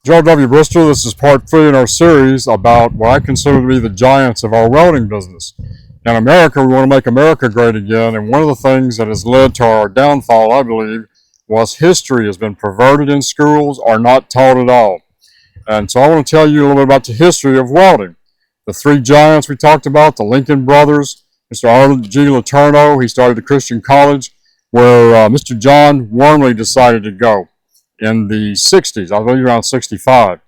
Joe W. Bristol. This is part 3 in our series about what I consider to be the giants of our welding business. In America, we want to make America great again, and one of the things that has led to our downfall, I believe, was history has been perverted in schools or not taught at all. And so I want to tell you a little bit about the history of welding. The 3 giants we talked about, the Lincoln brothers, Mr. Arnold G. Letourneau, he started a Christian college where Mr. John Wormely decided to go in the 60s, I believe around 65.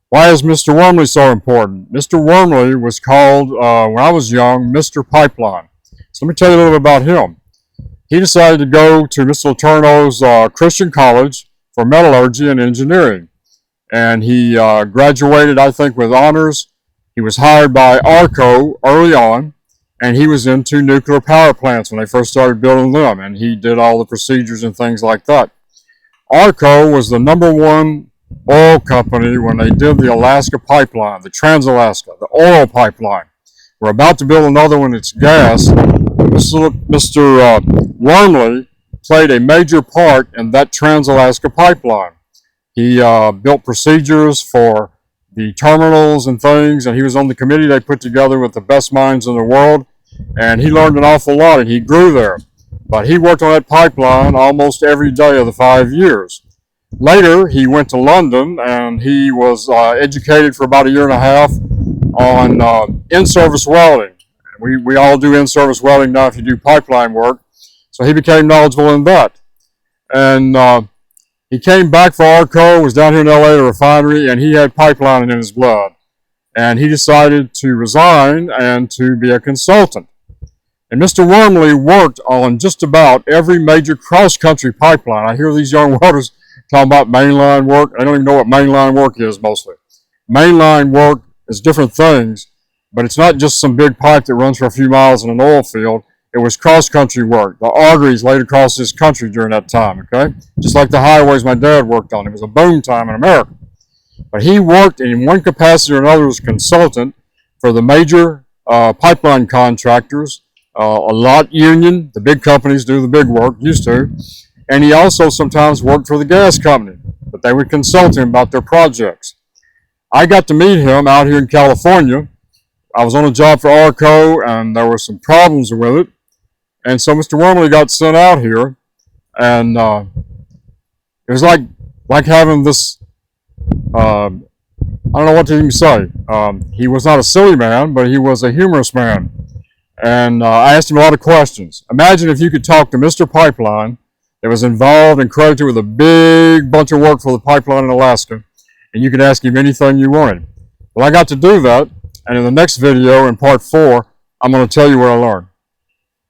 Why is Mr. Wormely so important? Mr. Wormely was called, when I was young, Mr. Pipeline. So let me tell you a little bit about him. He decided to go to Mr. Letourneau's Christian college for metallurgy and engineering. And he graduated, I think, with honors. He was hired by ARCO early on, and he was into nuclear power plants when they first started building them, and he did all the procedures and things like that. ARCO was the #1 oil company when they did the Alaska pipeline, the Trans-Alaska, the oil pipeline. We're about to build another one, it's gas. Mr. Wormely played a major part in that Trans-Alaska pipeline. He built procedures for the terminals and things, and he was on the committee they put together with the best minds in the world, and he learned an awful lot, and he grew there. But he worked on that pipeline almost every day of the 5 years. Later, he went to London, and he was educated for about a year and a half on in-service welding. We all do in-service welding now if you do pipeline work. So he became knowledgeable in that. And he came back for ARCO, was down here in LA at a refinery, and he had pipelining in his blood. And he decided to resign and to be a consultant. And Mr. Wormely worked on just about every major cross-country pipeline. I hear these young welders talking about mainline work. I don't even know what mainline work is mostly. Mainline work is different things, but it's not just some big pipe that runs for a few miles in an oil field. It was cross-country work. The arteries laid across this country during that time, okay? Just like the highways my dad worked on. It was a boom time in America. But he worked in one capacity or another as a consultant for the major pipeline contractors, a lot union, the big companies do the big work, used to, and he also sometimes worked for the gas company, but they would consult him about their projects. I got to meet him out here in California. I was on a job for ARCO, and there were some problems with it, and so Mr. Wormely got sent out here, and it was like having this, I don't know what to even say. He was not a silly man, but he was a humorous man. And I asked him a lot of questions. Imagine if you could talk to Mr. Pipeline that was involved and credited with a big bunch of work for the pipeline in Alaska, and you could ask him anything you wanted. Well, I got to do that, and in the next video, in part 4, I'm going to tell you what I learned.